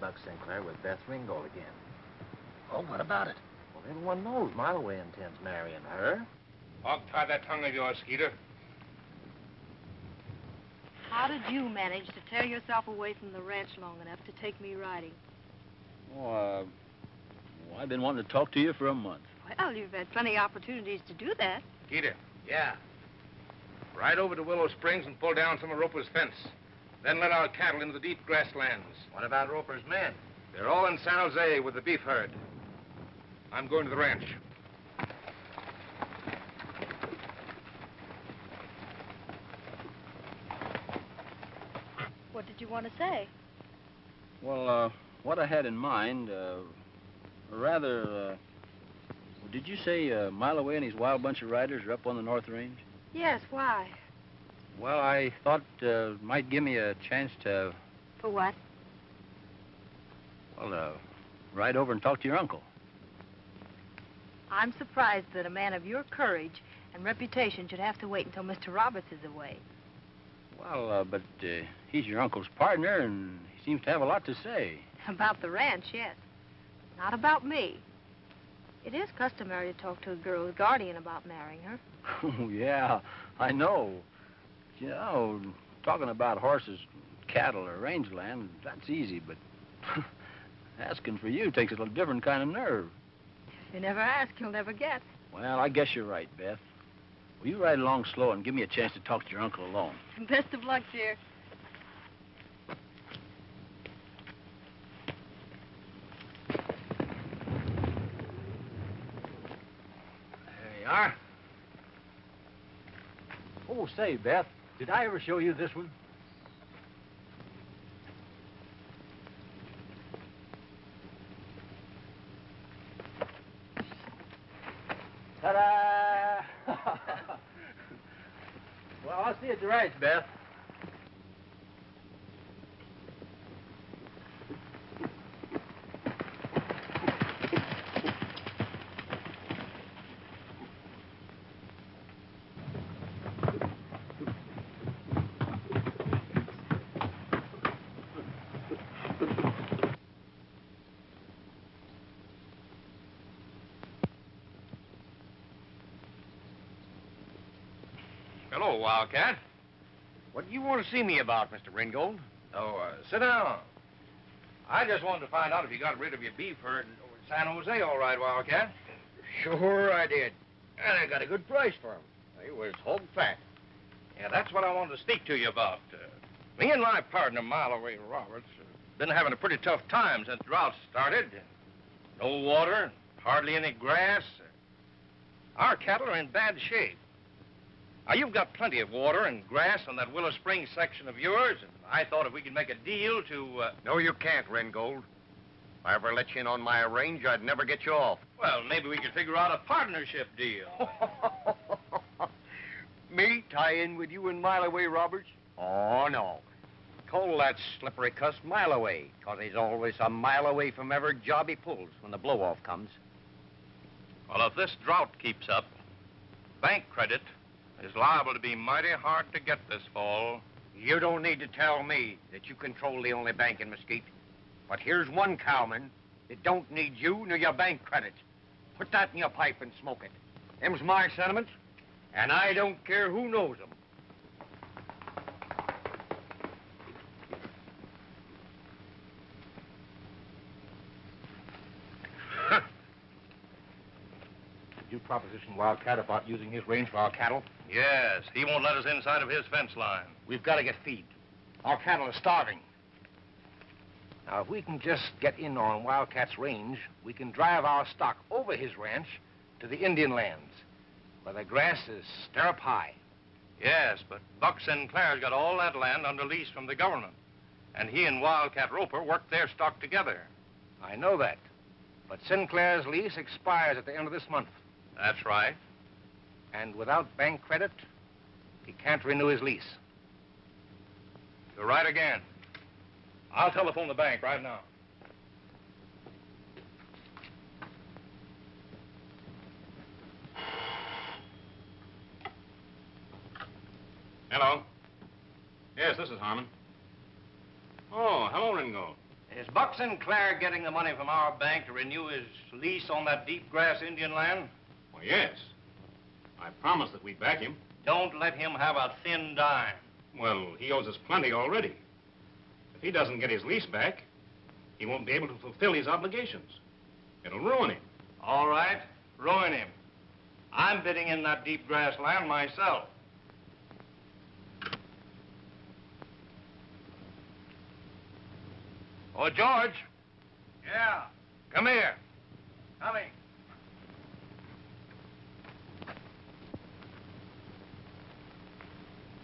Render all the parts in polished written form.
Buck Sinclair with Beth Ringold again. Oh, what about it? Well, everyone knows Mileaway intends marrying her. Hog-tie that tongue of yours, Skeeter. How did you manage to tear yourself away from the ranch long enough to take me riding? Oh, I've been wanting to talk to you for a month. Well, you've had plenty of opportunities to do that. Skeeter, Yeah. ride over to Willow Springs and pull down some of Roper's fence. Then let our cattle into the deep grasslands. What about Roper's men? They're all in San Jose with the beef herd. I'm going to the ranch. What did you want to say? Well, what I had in mind, did you say Mileaway and his wild bunch of riders are up on the North Range? Yes, why? Well, I thought it might give me a chance to, For what? well, ride over and talk to your uncle. I'm surprised that a man of your courage and reputation should have to wait until Mr. Roberts is away. Well, but he's your uncle's partner, and he seems to have a lot to say. About the ranch, yes. Not about me. It is customary to talk to a girl's guardian about marrying her. Oh, yeah, I know. You know, talking about horses, cattle, or rangeland, that's easy, but asking for you takes a little different kind of nerve. If you never ask, you'll never get. Well, I guess you're right, Beth. Will you ride along slow and give me a chance to talk to your uncle alone? Best of luck, dear. There you are. Oh, say, Beth, did I ever show you this one? Ta-da! Well, I'll see you at the ranch, Beth. Hello, Wildcat. What do you want to see me about, Mr. Ringold? Oh, sit down. I just wanted to find out if you got rid of your beef herd over in San Jose all right, Wildcat. Sure I did. And I got a good price for him. He was hog fat. Yeah, that's what I wanted to speak to you about. Me and my partner, Mileaway Roberts, been having a pretty tough time since drought started. No water, hardly any grass. Our cattle are in bad shape. Now, you've got plenty of water and grass on that Willow Springs section of yours, and I thought if we could make a deal to, No, you can't, Ringold. If I ever let you in on my range, I'd never get you off. well, maybe we could figure out a partnership deal. Me tie in with you and Mileaway, Roberts? Oh, no. Call that slippery cuss Mileaway, because he's always a mile away from every job he pulls when the blow-off comes. Well, if this drought keeps up, bank credit is liable to be mighty hard to get this fall. You don't need to tell me that you control the only bank in Mesquite. But here's one cowman that don't need you nor your bank credit. Put that in your pipe and smoke it. Them's my sentiments, and I don't care who knows them. Did you proposition Wildcat about using his range for our cattle? Yes, he won't let us inside of his fence line. We've got to get feed. Our cattle are starving. Now, if we can just get in on Wildcat's range, we can drive our stock over his ranch to the Indian lands, where the grass is stirrup high. Yes, but Buck Sinclair's got all that land under lease from the government, and he and Wildcat Roper worked their stock together. I know that, but Sinclair's lease expires at the end of this month. That's right. And without bank credit, he can't renew his lease. You're right again. I'll telephone the bank right now. Hello. Yes, this is Harmon. Oh, hello, Ringold. Is Buck Sinclair getting the money from our bank to renew his lease on that deep grass Indian land? Well, yes. I promised that we'd back him. Don't let him have a thin dime. Well, he owes us plenty already. If he doesn't get his lease back, he won't be able to fulfill his obligations. It'll ruin him. All right, ruin him. I'm bidding in that deep grass land myself. Oh, George. Yeah? Come here. Coming.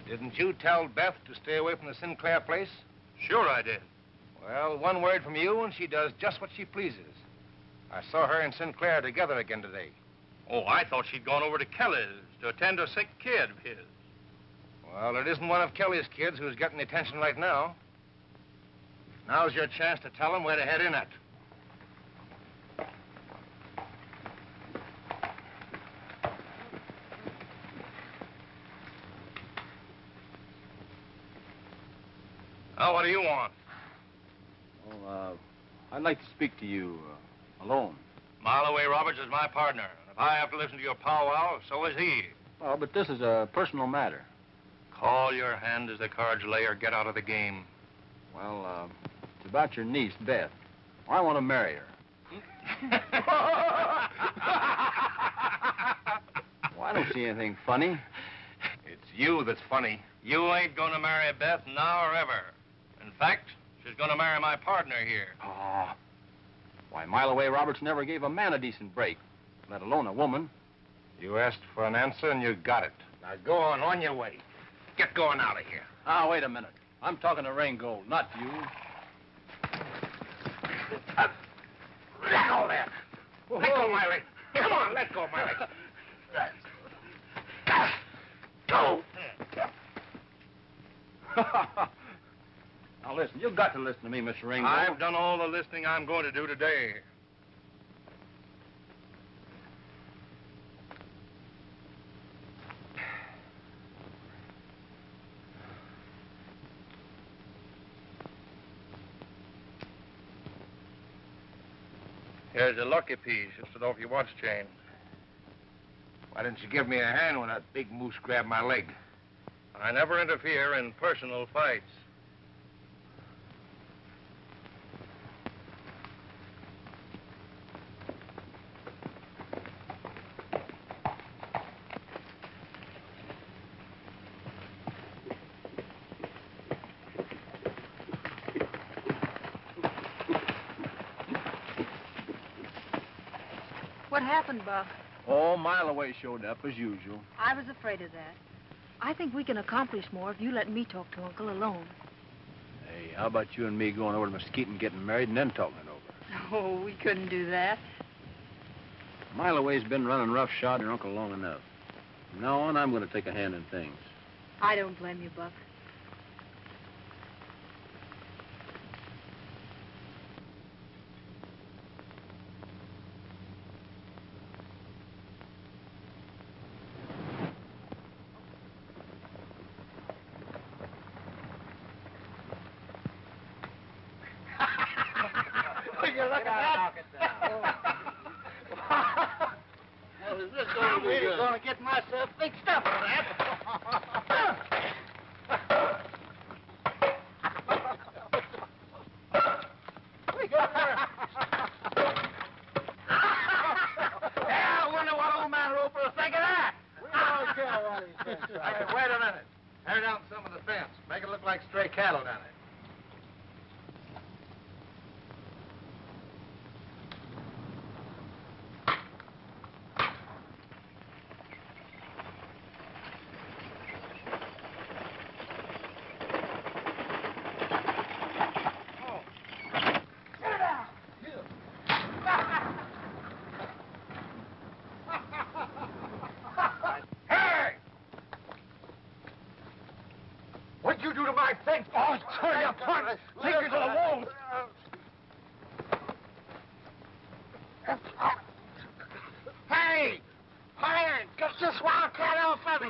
Didn't you tell Beth to stay away from the Sinclair place? Sure I did. Well, one word from you and she does just what she pleases. I saw her and Sinclair together again today. Oh, I thought she'd gone over to Kelly's to attend a sick kid of his. Well, it isn't one of Kelly's kids who's getting the attention right now. Now's your chance to tell him where to head in at. Now, what do you want? Well, I'd like to speak to you alone. Mileaway Roberts is my partner. And if I have to listen to your powwow, so is he. Well, but this is a personal matter. Call your hand as the cards lay or get out of the game. Well, it's about your niece, Beth. I want to marry her. Well, I don't see anything funny. It's you that's funny. You ain't gonna marry Beth now or ever. In fact, she's gonna marry my partner here. Oh. Why, Mileaway Roberts never gave a man a decent break, let alone a woman. You asked for an answer and you got it. Now go on your way. Get going out of here. Ah, wait a minute. I'm talking to Ringold, not you. Let go there. Let go, Miley. Come on, let go, Miley. Go. Now, listen, you've got to listen to me, Mr. Ringold. I've done all the listening I'm going to do today. Here's a lucky piece. It's off your watch chain. Why didn't you give me a hand when that big moose grabbed my leg? I never interfere in personal fights. What happened, Buck? Oh, Mileaway showed up, as usual. I was afraid of that. I think we can accomplish more if you let me talk to Uncle alone. Hey, how about you and me going over to Mesquite and getting married and then talking it over? Oh, we couldn't do that. Mileaway's been running roughshod your uncle long enough. From now on, I'm going to take a hand in things. I don't blame you, Buck. Wait a minute. Tear down some of the fence. Make it look like stray cattle down there. What'd you do to my fence? Oh, turn your punk! Take you to the wolves! Hey! Hey! Get this wildcat off of me!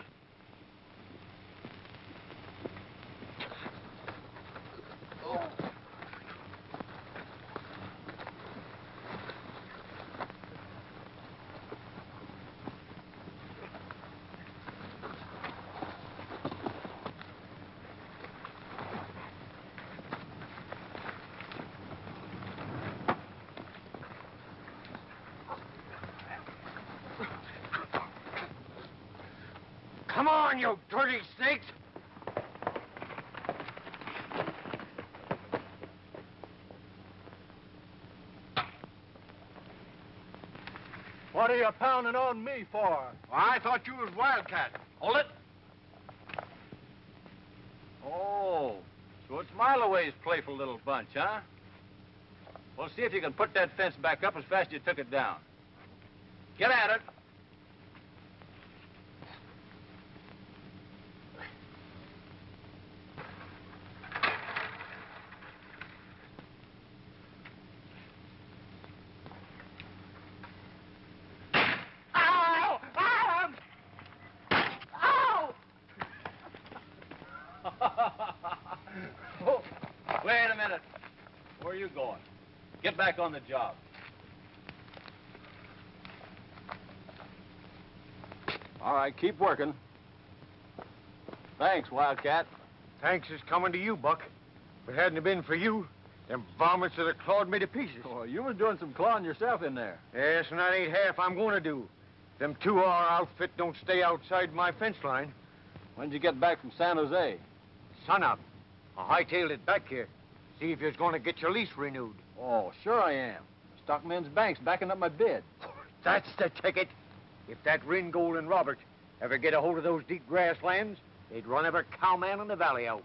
Come on, you dirty snakes! What are you pounding on me for? Well, I thought you was Wildcat. Hold it. Oh, so it's Mileaway's playful little bunch, huh? Well, see if you can put that fence back up as fast as you took it down. Get at it. Ow! Ow! Oh, wait a minute. Where are you going? Get back on the job. All right, keep working. Thanks, Wildcat. Thanks is coming to you, Buck. If it hadn't been for you, them varmints would have clawed me to pieces. Oh, you was doing some clawing yourself in there. Yes, and that ain't half I'm going to do. Them 2-hour outfit don't stay outside my fence line. When'd you get back from San Jose? Sun up. I hightailed it back here. See if you're going to get your lease renewed. Oh, sure I am. Stockmen's Bank's backing up my bid. That's the ticket. If that Ringold and Robert ever get a hold of those deep grasslands, they'd run every cowman in the valley out.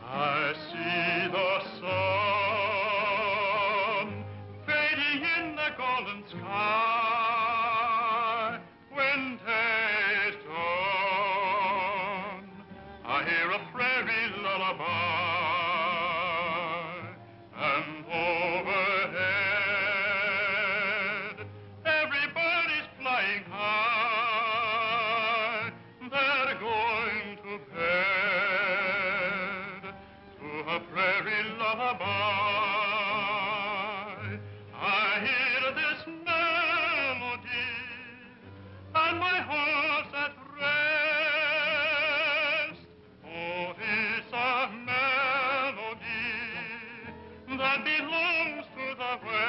I see the sun fading in the golden sky. When day is done, I hear a prairie lullaby, and overhead everybody's flying high. They're going to bed to a prairie lullaby. I hear this melody, and my heart's at rest. Oh, it's a melody that belongs to the West.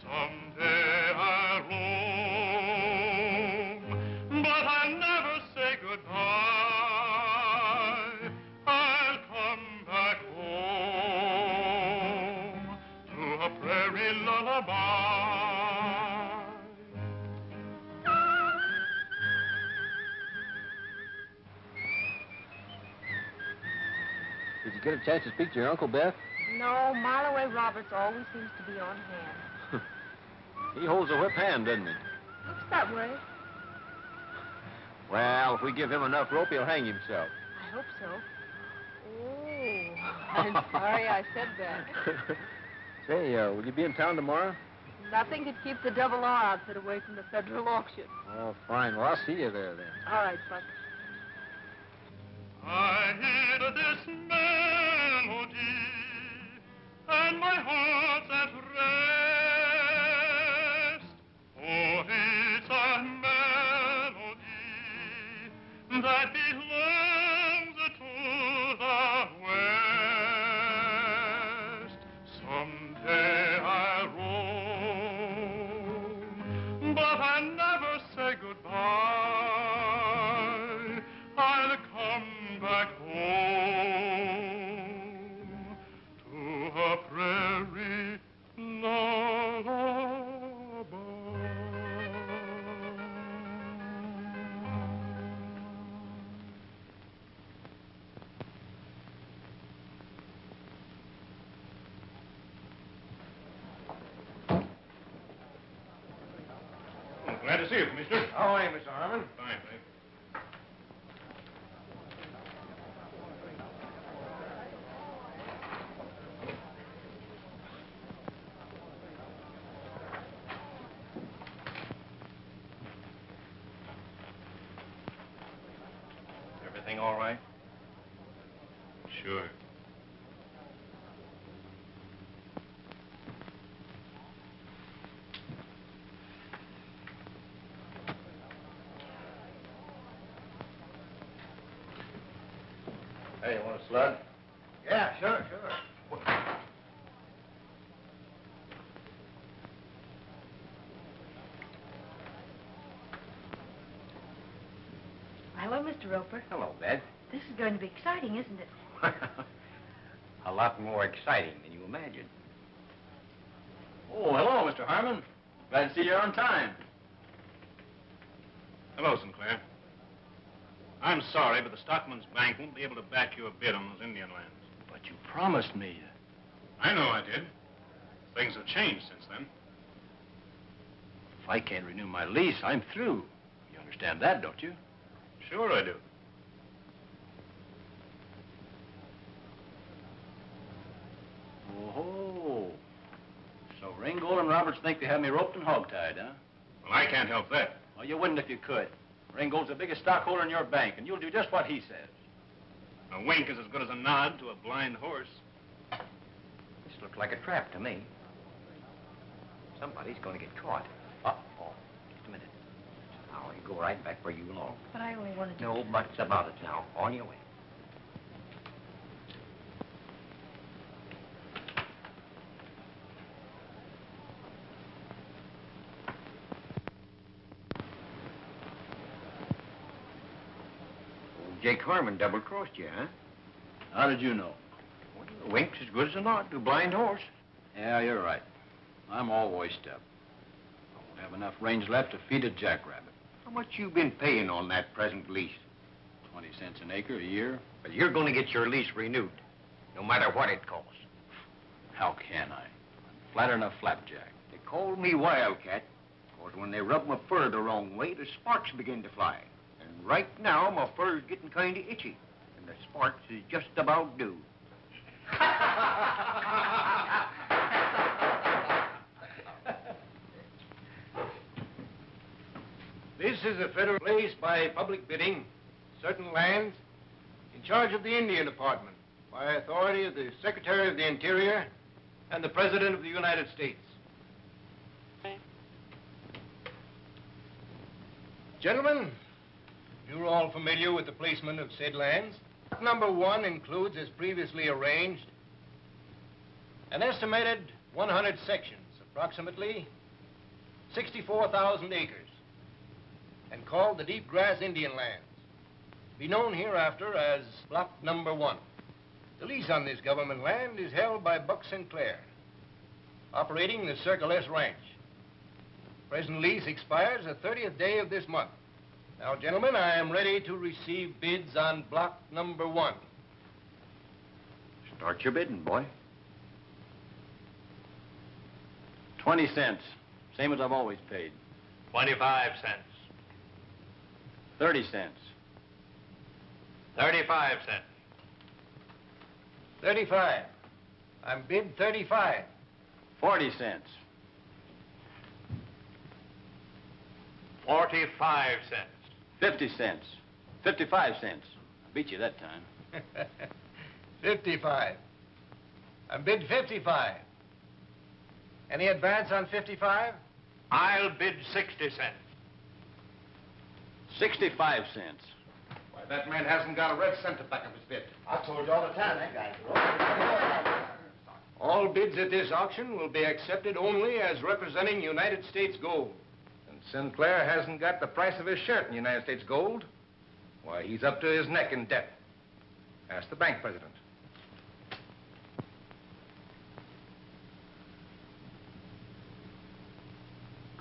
Someday I'll roam, but I'll never say goodbye. I'll come back home to a prairie lullaby. Did you get a chance to speak to your Uncle, Beth? No, Mileaway Roberts always seems to be on hand. He holds a whip hand, doesn't he? Looks that way. Well, if we give him enough rope, he'll hang himself. I hope so. Oh, I'm sorry I said that. Say, will you be in town tomorrow? Nothing could keep the Double R outfit away from the federal auction. Oh, fine. Well, I'll see you there then. All right, Buck. I hear this melody, and my heart's at rest. Oh, it's a melody that belongs to the West. Someday I'll roam, but I'll never say goodbye. I'll come back home to a prairie Glad to see you, mister. How are you, Mr. Harmon? Fine, thanks. Everything all right? Sure. Hey, you want a slug? Sure, sure. Hello, Mr. Roper. Hello, Beth. This is going to be exciting, isn't it? A lot more exciting than you imagine. Oh, hello, Mr. Harmon. Glad to see you're on time. Hello, Sinclair. I'm sorry, but the Stockman's Bank won't be able to back you a bid on those Indian lands. But you promised me. I know I did. Things have changed since then. If I can't renew my lease, I'm through. You understand that, don't you? Sure I do. Oh, so Ringold and Roberts think they have me roped and hogtied, huh? Well, I can't help that. Well, you wouldn't if you could. Ringold's the biggest stockholder in your bank, and you'll do just what he says. A wink is as good as a nod to a blind horse. This looks like a trap to me. Somebody's going to get caught. Uh-oh. Just a minute. Now, you go right back where you belong. But I only wanted to... No buts about it now. On your way. Old Jake Harmon double-crossed you, huh? How did you know? Well, a wink's as good as a nod to a blind horse. Yeah, you're right. I'm all voiced up. I won't have enough range left to feed a jackrabbit. How much you been paying on that present lease? 20 cents an acre a year. Well, you're going to get your lease renewed, no matter what it costs. How can I? I'm flatter than a flapjack. They call me Wildcat, because when they rub my fur the wrong way, the sparks begin to fly. And right now, my fur's getting kind of itchy, and the sparks is just about due. This is a federal place by public bidding. Certain lands in charge of the Indian Department by authority of the Secretary of the Interior and the President of the United States. Gentlemen, you're all familiar with the placement of said lands. Number 1 includes, as previously arranged, an estimated 100 sections, approximately 64,000 acres, and called the Deep Grass Indian Lands, to be known hereafter as Block Number 1. The lease on this government land is held by Buck Sinclair, operating the Circle S Ranch. Present lease expires the 30th day of this month. Now, gentlemen, I am ready to receive bids on Block Number 1. Start your bidding, boy. 20 cents. Same as I've always paid. 25 cents. 30 cents. 35 cents. 35. I'm bid 35. 40 cents. 45 cents. 50 cents. 55 cents. I beat you that time. 55. I'm bid 55. Any advance on 55? I'll bid 60 cents. 65 cents. Why, that man hasn't got a red cent to back up his bid. I told you all the time, that guy's All bids at this auction will be accepted only as representing United States gold. And Sinclair hasn't got the price of his shirt in United States gold. Why, he's up to his neck in debt. Ask the bank president.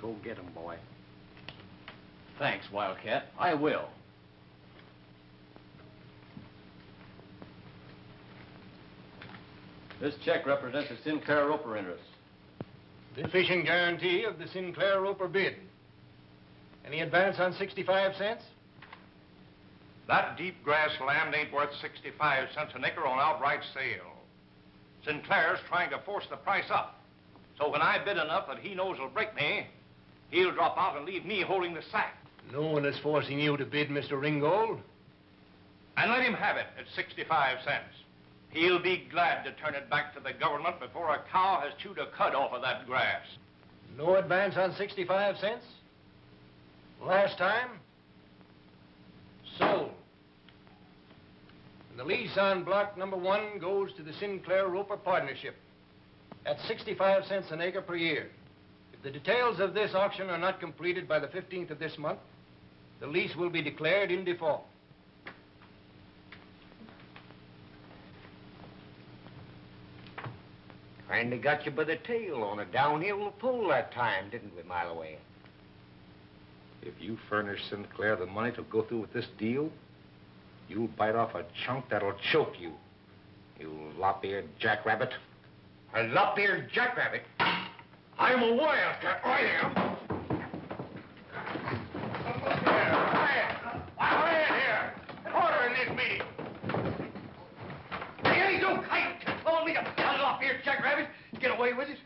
Go get him, boy. Thanks, Wildcat. I will. This check represents the Sinclair Roper interest. The fishing guarantee of the Sinclair Roper bid. Any advance on 65 cents? That deep grass land ain't worth 65 cents an acre on outright sale. Sinclair's trying to force the price up. So when I bid enough that he knows will break me, he'll drop out and leave me holding the sack. No one is forcing you to bid, Mr. Ringold. And let him have it at 65 cents. He'll be glad to turn it back to the government before a cow has chewed a cud off of that grass. No advance on 65 cents? Last time? Sold. The lease on block number 1 goes to the Sinclair Roper Partnership at 65 cents an acre per year. If the details of this auction are not completed by the 15th of this month, the lease will be declared in default. Kinda got you by the tail on a downhill pull that time, didn't we, Mileaway? If you furnish Sinclair the money to go through with this deal, you'll bite off a chunk that'll choke you. You lop-eared jackrabbit. A lop-eared jackrabbit? I'm a wildcat, I am. Quiet here. Order in this meeting. You don't told me to lop-eared jackrabbit. Get away with it.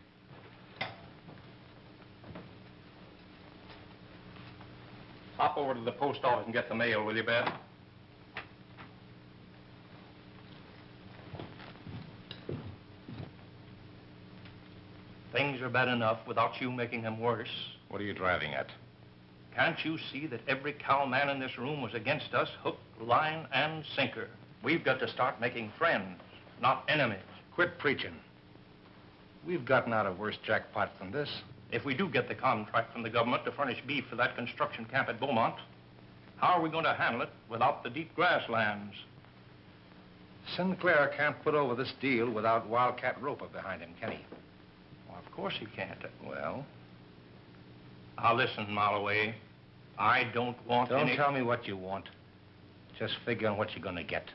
Hop over to the post office and get the mail, will you, Beth? Things are bad enough without you making them worse. What are you driving at? Can't you see that every cowman in this room was against us, hook, line, and sinker? We've got to start making friends, not enemies. Quit preaching. We've gotten out of worse jackpots than this. If we do get the contract from the government to furnish beef for that construction camp at Beaumont, how are we going to handle it without the deep grasslands? Sinclair can't put over this deal without Wildcat Roper behind him, can he? Well, of course he can't. Well? Now listen, Mileaway. I don't want Don't any... tell me what you want. Just figure on what you're going to get.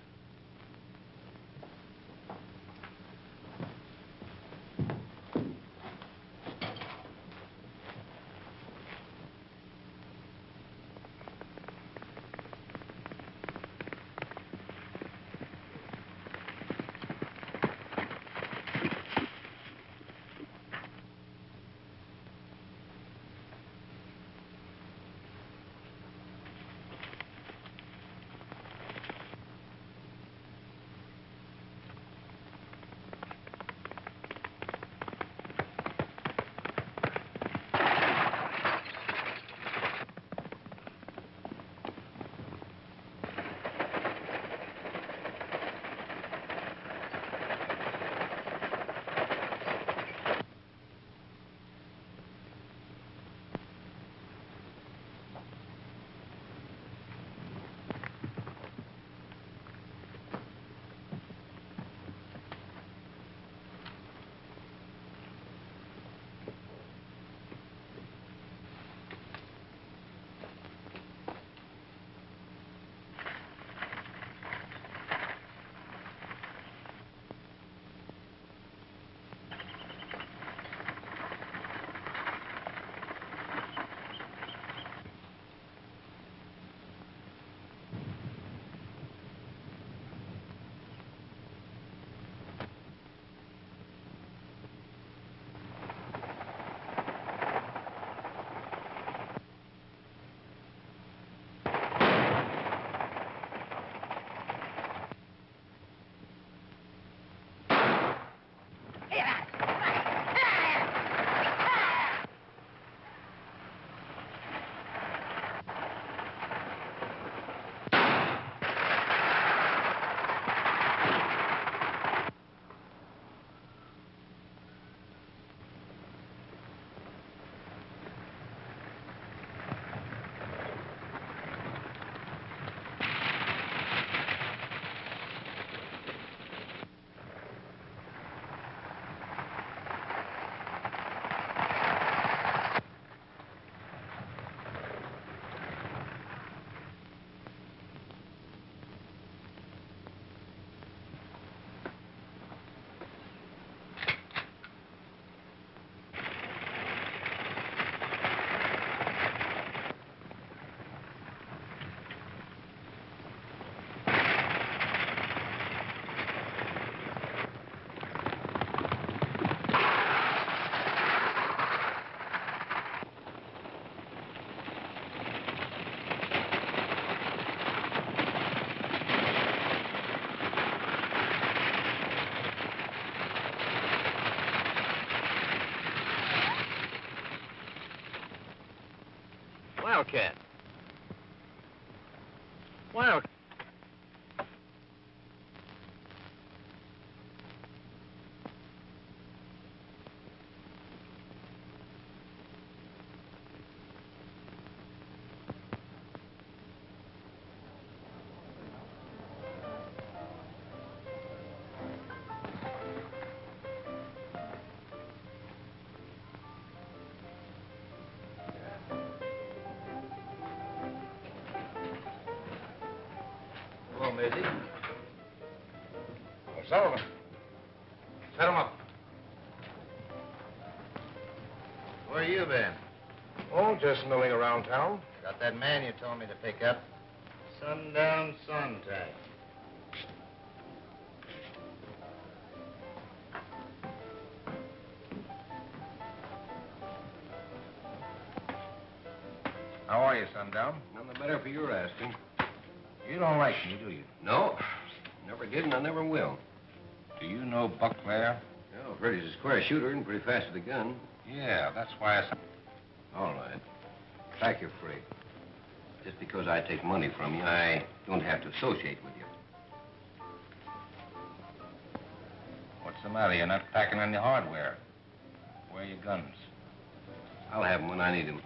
Wildcat. Hello, Maisie. Oh, Sullivan. Set him up. Where you been? Oh, just milling around town. Got that man you told me to pick up? Sundown sun tag. How are you, Sundown? None the better for your asking. You don't like me, do you? No, never did and I never will. Do you know Buck Blair? No, I've heard he's a square shooter and pretty fast with a gun. Yeah, that's why I... All right. Back you're free. Just because I take money from you, I don't have to associate with you. What's the matter? You're not packing any hardware. Where are your guns? I'll have them when I need them.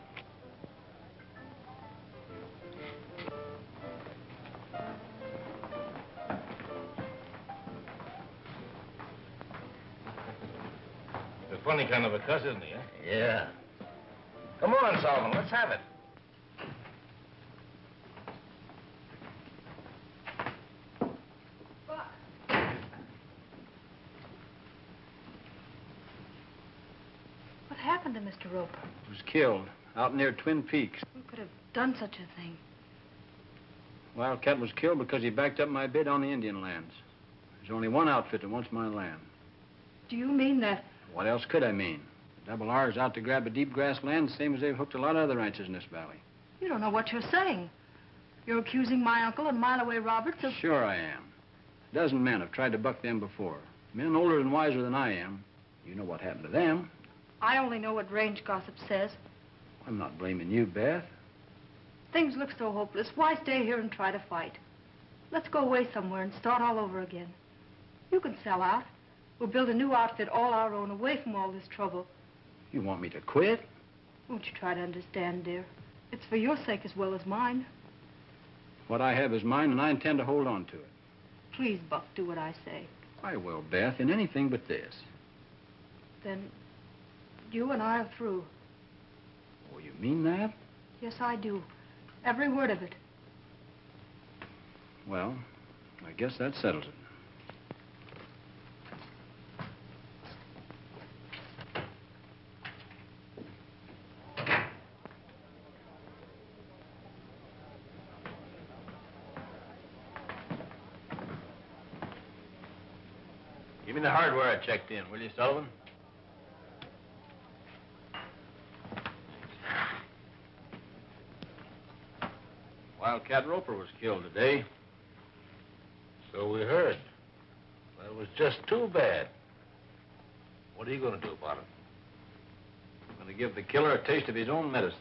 A funny kind of a cuss, isn't he, eh? Yeah. Come on, Sullivan, let's have it. What happened to Mr. Roper? He was killed out near Twin Peaks. Who could have done such a thing? Wildcat was killed because he backed up my bid on the Indian lands. There's only one outfit that wants my land. Do you mean that? What else could I mean? The Double R is out to grab a deep grass land, the same as they've hooked a lot of other ranches in this valley. You don't know what you're saying. You're accusing my uncle and Mileaway Roberts of... Sure I am. A dozen men have tried to buck them before. Men older and wiser than I am. You know what happened to them. I only know what range gossip says. I'm not blaming you, Beth. Things look so hopeless. Why stay here and try to fight? Let's go away somewhere and start all over again. You can sell out. We'll build a new outfit all our own, away from all this trouble. You want me to quit? Won't you try to understand, dear? It's for your sake as well as mine. What I have is mine, and I intend to hold on to it. Please, Buck, do what I say. I will, Beth, in anything but this. Then you and I are through. Oh, you mean that? Yes, I do. Every word of it. Well, I guess that settles it. Give me the hardware I checked in, will you, Sullivan? Wildcat Roper was killed today. So we heard. Well, it was just too bad. What are you going to do about it? I'm going to give the killer a taste of his own medicine.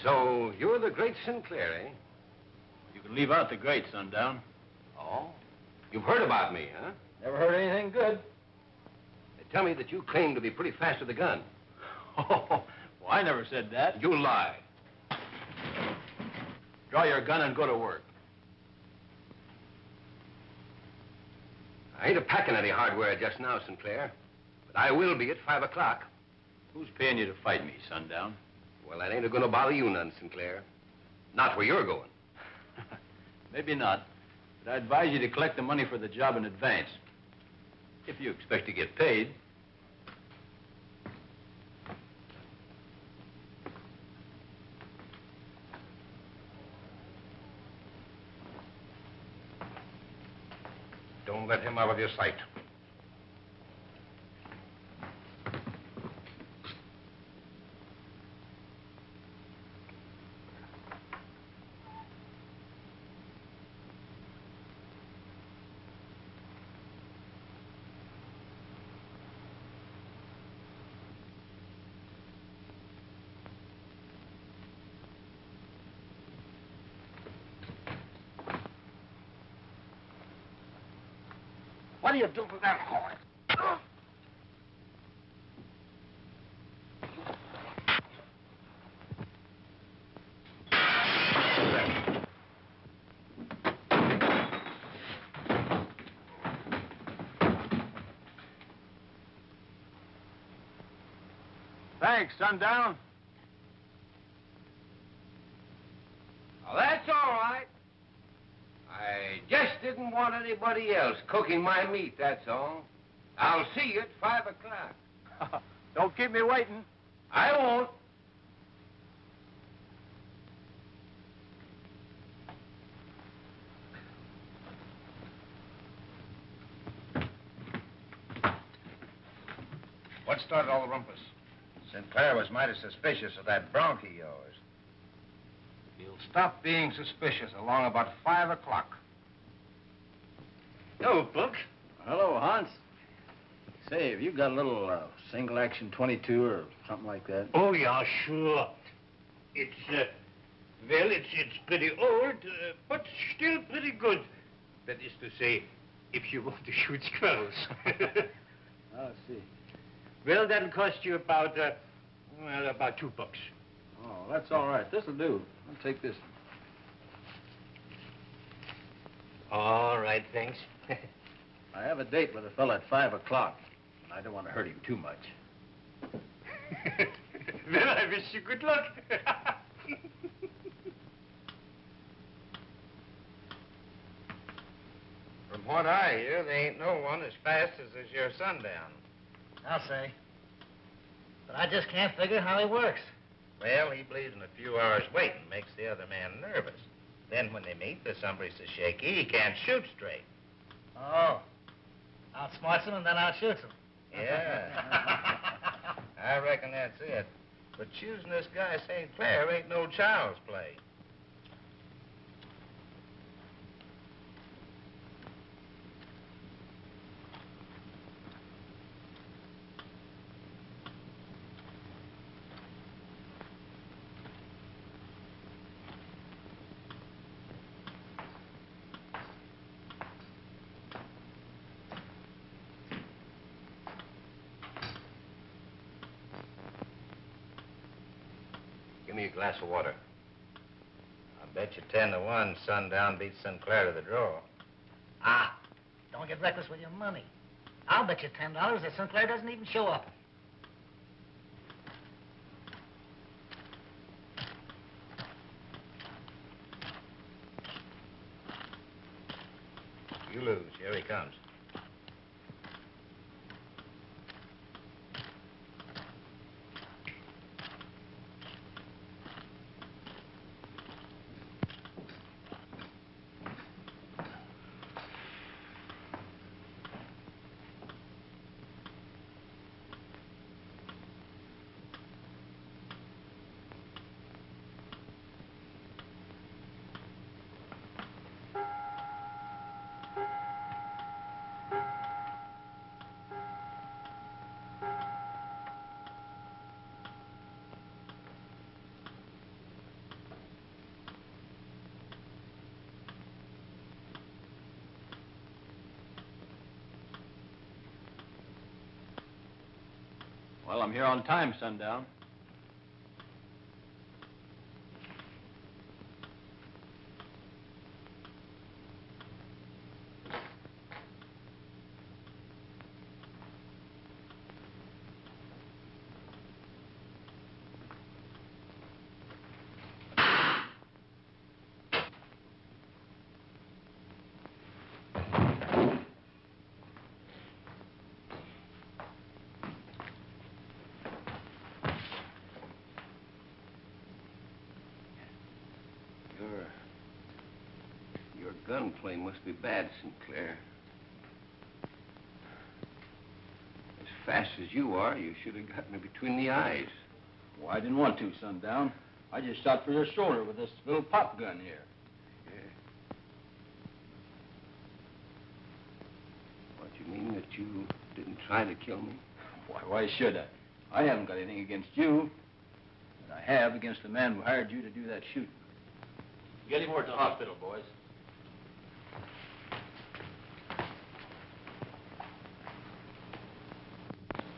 So, you're the great Sinclair, eh? You can leave out the great, Sundown. Oh? You've heard about me, huh? Never heard anything good. They tell me that you claim to be pretty fast with a gun. Oh, well, I never said that. You lie. Draw your gun and go to work. I ain't a-packing any hardware just now, Sinclair. But I will be at 5 o'clock. Who's paying you to fight me, Sundown? Well, that ain't gonna bother you none, Sinclair. Not where you're going. Maybe not. But I advise you to collect the money for the job in advance. If you expect to get paid. Don't let him out of your sight. What do you do to that horse? Thanks, Sundown. Well, that's all right. I just didn't want anybody else cooking my meat, that's all. I'll see you at 5 o'clock. Don't keep me waiting. I won't. What started all the rumpus? Sinclair was mighty suspicious of that bronc of yours. He'll stop being suspicious along about 5 o'clock. Hello, Punk. Hello, Hans. Say, have you got a little single action 22 or something like that? Oh, yeah, sure. It's, well, it's pretty old, but still pretty good. That is to say, if you want to shoot squirrels. I see. Well, that'll cost you about, well, about $2. Oh, that's all right. This'll do. I'll take this. All right, thanks. I have a date with a fella at 5 o'clock, and I don't want to hurt him too much. Well, I wish you good luck. From what I hear, there ain't no one as fast as is your Sundown. I'll say. But I just can't figure how he works. Well, he believes in a few hours waiting makes the other man nervous. Then when they meet, there's somebody so shaky he can't shoot straight. Oh. Outsmarts him and then outshoots him. Yeah. I reckon that's it. But choosing this guy St. Clair ain't no child's play. Give me a glass of water. I bet you 10 to 1 Sundown beats Sinclair to the draw. Ah, don't get reckless with your money. I'll bet you $10 that Sinclair doesn't even show up. You lose. Here he comes. Well, I'm here on time, Sundown. Your gunplay must be bad, Sinclair. As fast as you are, you should have gotten me between the eyes. Well, I didn't want to, Sundown. I just shot for your shoulder with this little pop gun here. Yeah. What, you mean that you didn't try to kill me? Why should I? I haven't got anything against you. But I have against the man who hired you to do that shooting. Get him over to the hospital, boys.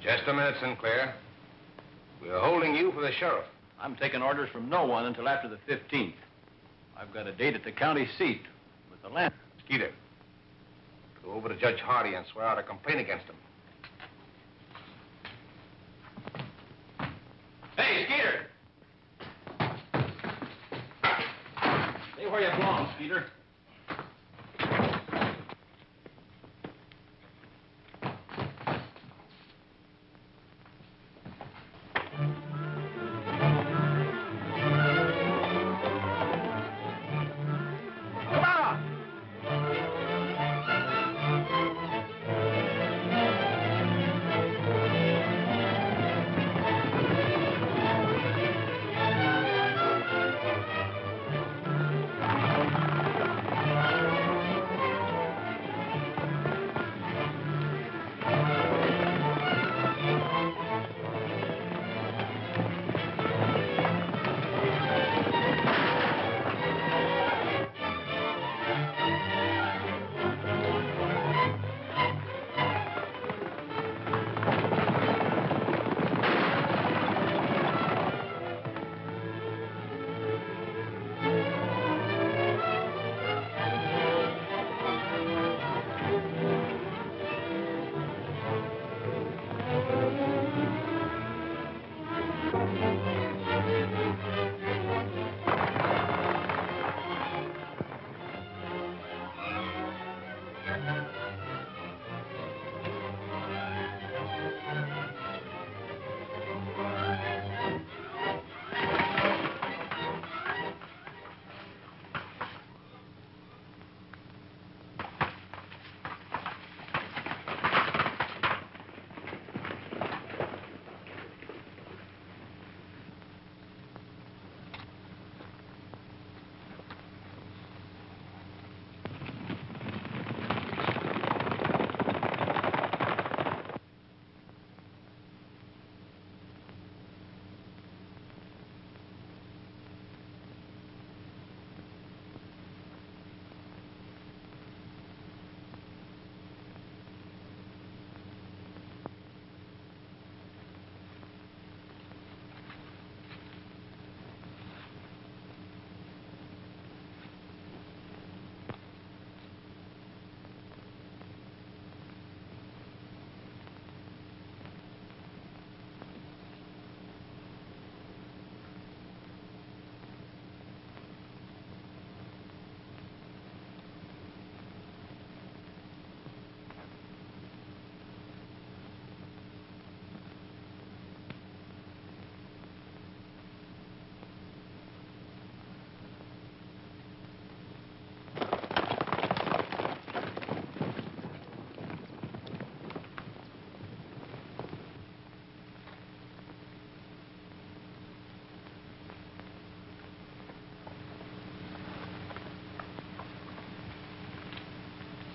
Just a minute, Sinclair. We're holding you for the sheriff. I'm taking orders from no one until after the 15th. I've got a date at the county seat with the land. Skeeter, go over to Judge Hardy and swear out a complaint against him. Hey, Skeeter! Stay where you belong, Skeeter.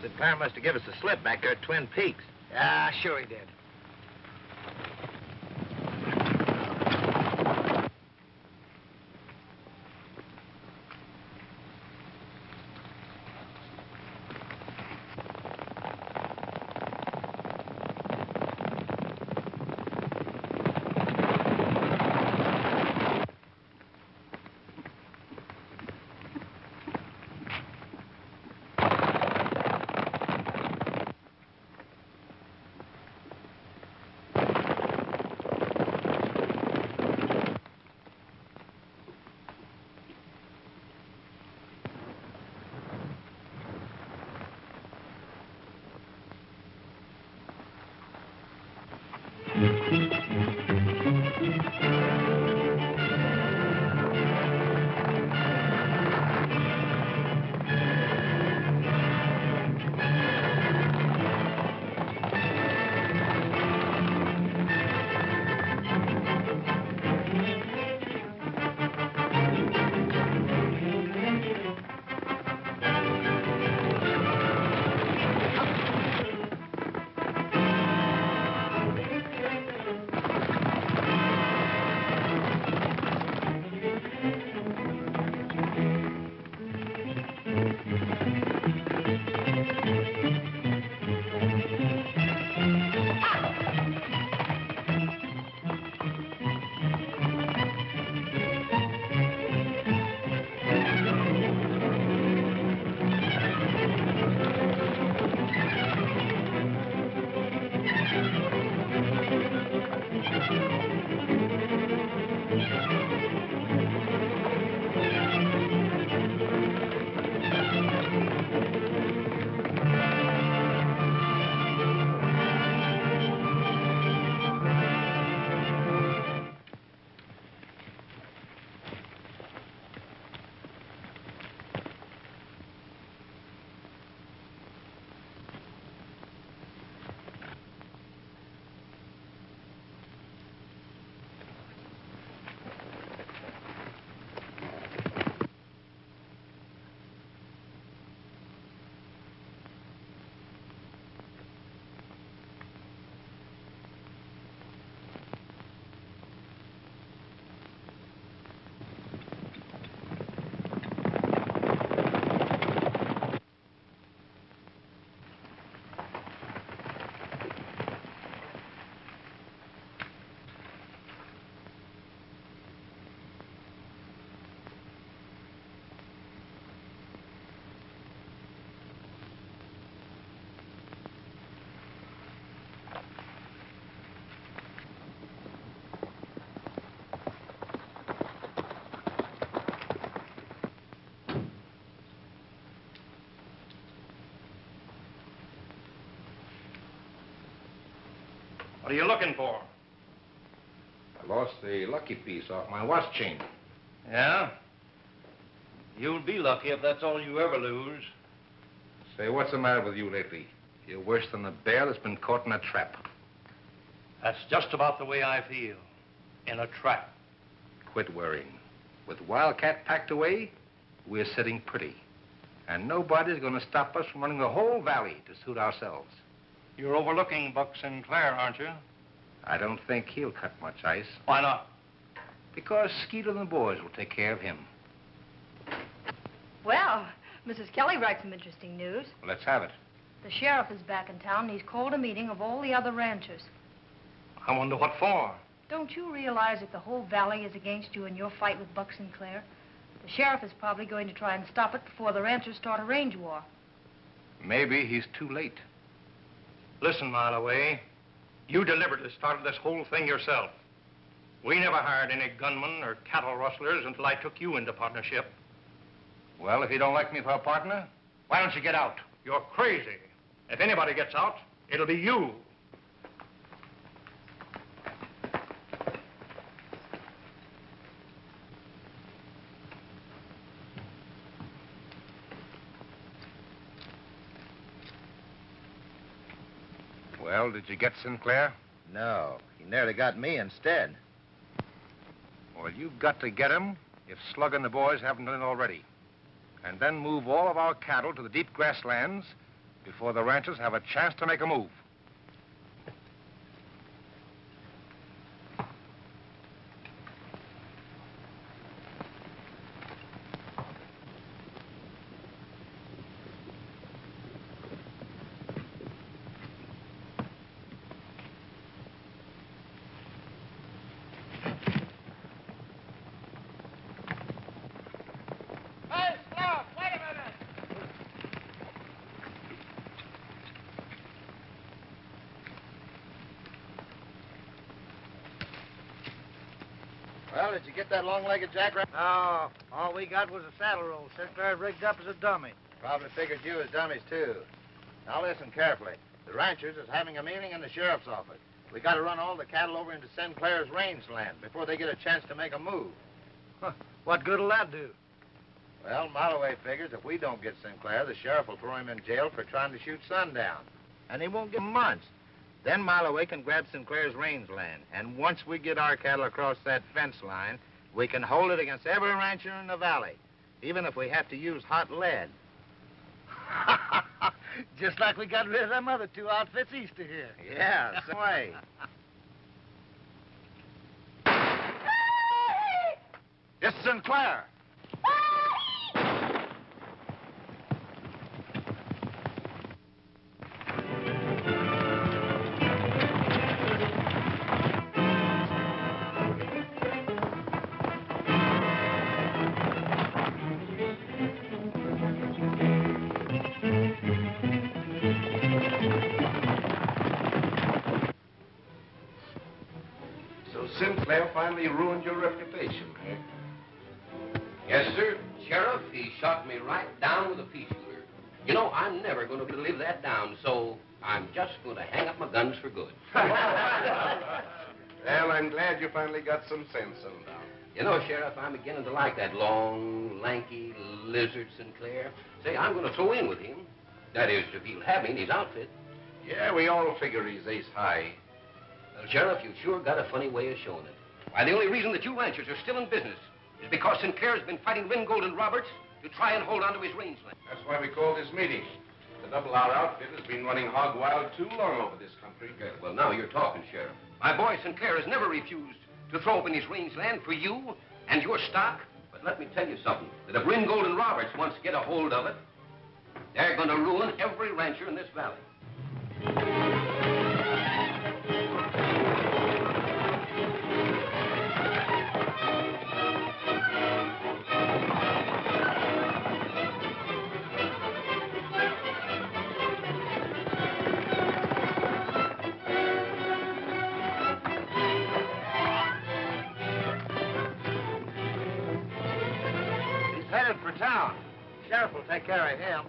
Sinclair must have given us a slip back there at Twin Peaks. Ah, sure he did. What are you looking for? I lost the lucky piece off my watch chain. Yeah? You'll be lucky if that's all you ever lose. Say, what's the matter with you lately? You're worse than a bear that's been caught in a trap. That's just about the way I feel. In a trap. Quit worrying. With Wildcat packed away, we're sitting pretty. And nobody's going to stop us from running the whole valley to suit ourselves. You're overlooking Buck Sinclair, aren't you? I don't think he'll cut much ice. Why not? Because Skeeter and the boys will take care of him. Well, Mrs. Kelly writes some interesting news. Let's have it. The sheriff is back in town, and he's called a meeting of all the other ranchers. I wonder what for. Don't you realize that the whole valley is against you in your fight with Buck Sinclair? The sheriff is probably going to try and stop it before the ranchers start a range war. Maybe he's too late. Listen, Mileaway, you deliberately started this whole thing yourself. We never hired any gunmen or cattle rustlers until I took you into partnership. Well, if you don't like me for a partner, why don't you get out? You're crazy. If anybody gets out, it'll be you. Well, did you get Sinclair? No, he nearly got me instead. Well, you've got to get him if Slug and the boys haven't done it already. And then move all of our cattle to the deep grasslands before the ranchers have a chance to make a move. Well, did you get that long-legged jackrabbit? No, all we got was a saddle roll. Sinclair rigged up as a dummy. Probably figured you as dummies, too. Now, listen carefully. The ranchers is having a meeting in the sheriff's office. We got to run all the cattle over into Sinclair's rangeland before they get a chance to make a move. Huh. What good'll that do? Well, Mileaway figures if we don't get Sinclair, the sheriff will throw him in jail for trying to shoot Sundown. And he won't give him months. Then Mileaway can grab Sinclair's rangeland. And once we get our cattle across that fence line, we can hold it against every rancher in the valley, even if we have to use hot lead. Just like we got rid of them other two outfits east of here. Yeah, same way. It's Sinclair. Sinclair finally ruined your reputation, eh? Yes, sir. Sheriff, he shot me right down with a pea shooter. You know, I'm never going to live that down, so I'm just going to hang up my guns for good. Well, I'm glad you finally got some sense, Sundown. You know, Sheriff, I'm beginning to like that long, lanky lizard Sinclair. Say, I'm going to throw in with him. That is, if he'll have me in his outfit. Yeah, we all figure he's ace high. Well, Sheriff, you sure got a funny way of showing it. Why, the only reason that you ranchers are still in business is because Sinclair's been fighting Ringold and Roberts to try and hold on to his rangeland. That's why we called this meeting. The double-R outfit has been running hog wild too long over this country. Okay, well, now you're talking, Sheriff. My boy Sinclair has never refused to throw open his rangeland for you and your stock. But let me tell you something, that if Ringold and Roberts once get a hold of it, they're going to ruin every rancher in this valley. Headed for town. Sheriff will take care of him.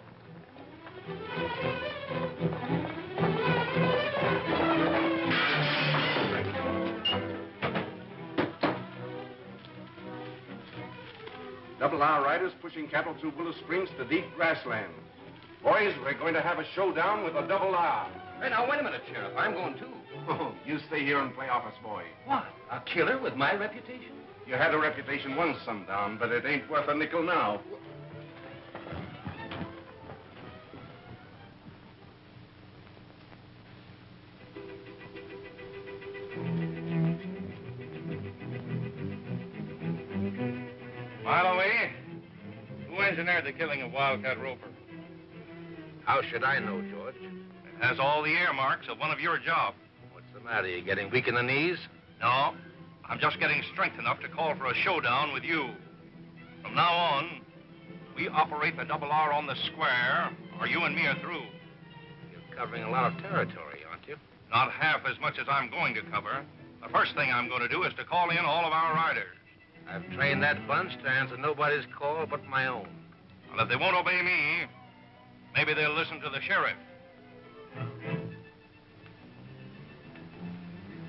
Double R riders pushing cattle through Willow Springs to deep grassland. Boys, we're going to have a showdown with a double R. Hey, now, wait a minute, Sheriff. I'm going too. Oh, you stay here and play office boy. What? A killer with my reputation? You had a reputation once, Sundown, but it ain't worth a nickel now. Mileaway, who engineered the killing of Wildcat Roper? How should I know, George? It has all the earmarks of one of your job. What's the matter? You getting weak in the knees? No, I'm just getting strength enough to call for a showdown with you. From now on, we operate the double R on the square, or you and me are through. You're covering a lot of territory, aren't you? Not half as much as I'm going to cover. The first thing I'm going to do is to call in all of our riders. I've trained that bunch to answer nobody's call but my own. Well, if they won't obey me, maybe they'll listen to the sheriff.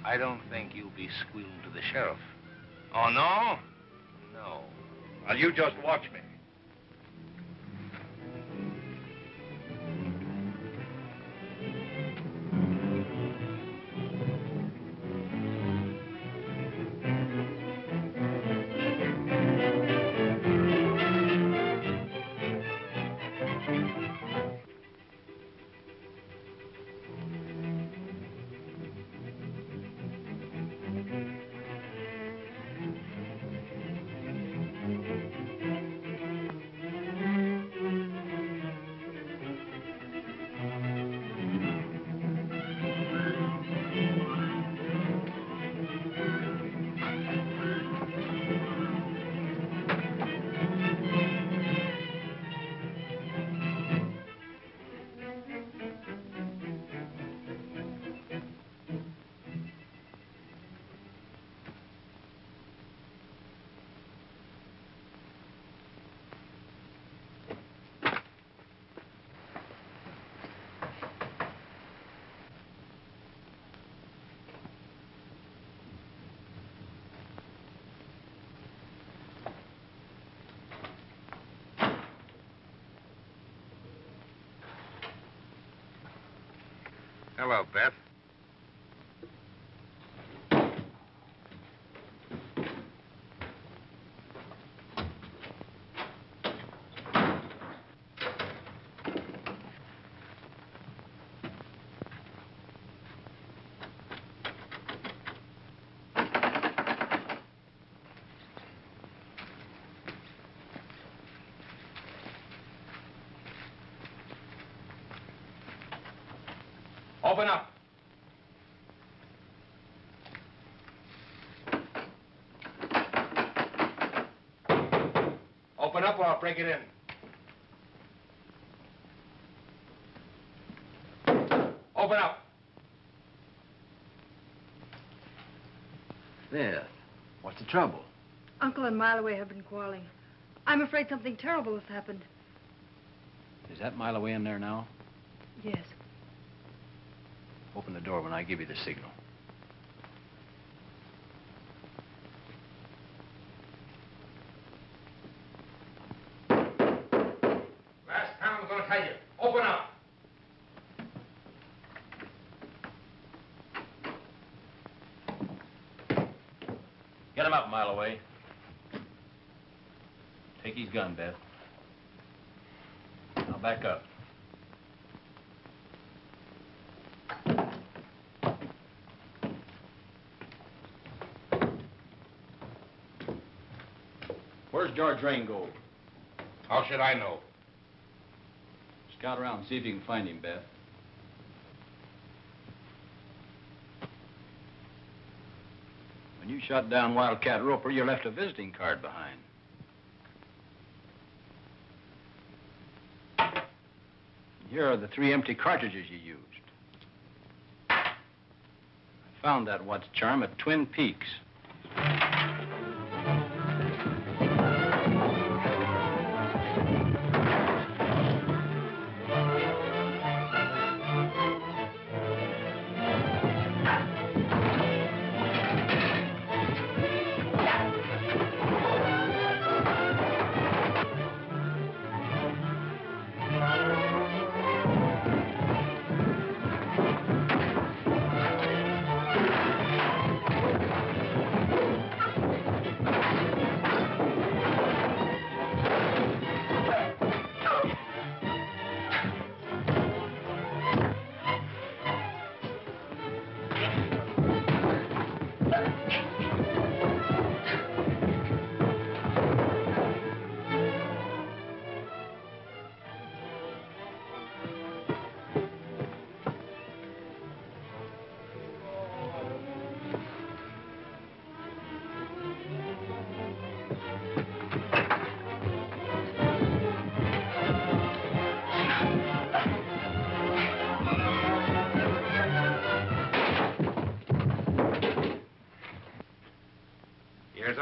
I don't think you'll be squealing to the sheriff. Oh, no? No. Well, you just watch me. Hello, Beth. Open up. Open up or I'll break it in. Open up. Beth, what's the trouble? Uncle and Mileaway have been quarreling. I'm afraid something terrible has happened. Is that Mileaway in there now? Yes. Open the door when I give you the signal. Last time I'm going to tell you. Open up. Get him up, Mileaway. Take his gun, Beth. Now back up. Where's George Ringold? How should I know? Scout around and see if you can find him, Beth. When you shot down Wildcat Roper, you left a visiting card behind. Here are the 3 empty cartridges you used. I found that Watts charm at Twin Peaks.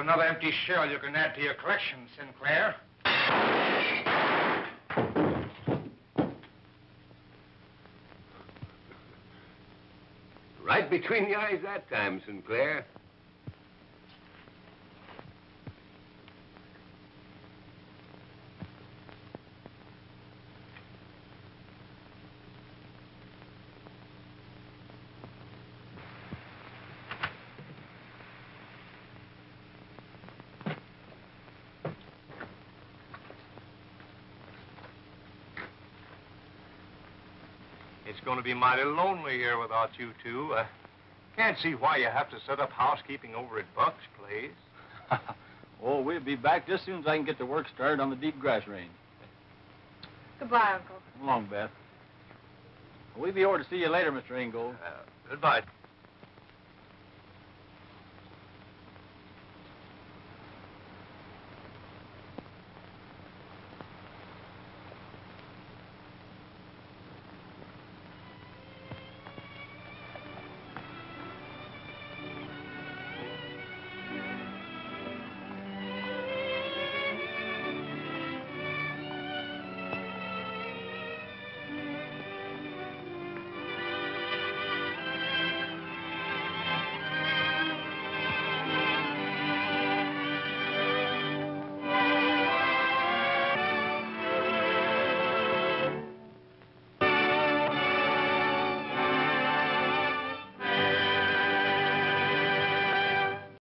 another empty shell you can add to your collection, Sinclair. Right between the eyes that time, Sinclair. It's going to be mighty lonely here without you two. Can't see why you have to set up housekeeping over at Buck's place. Oh, we'll be back just as soon as I can get the work started on the deep grass range. Goodbye, Uncle. Come along, Beth. We'll be over to see you later, Mr. Ringold. Goodbye.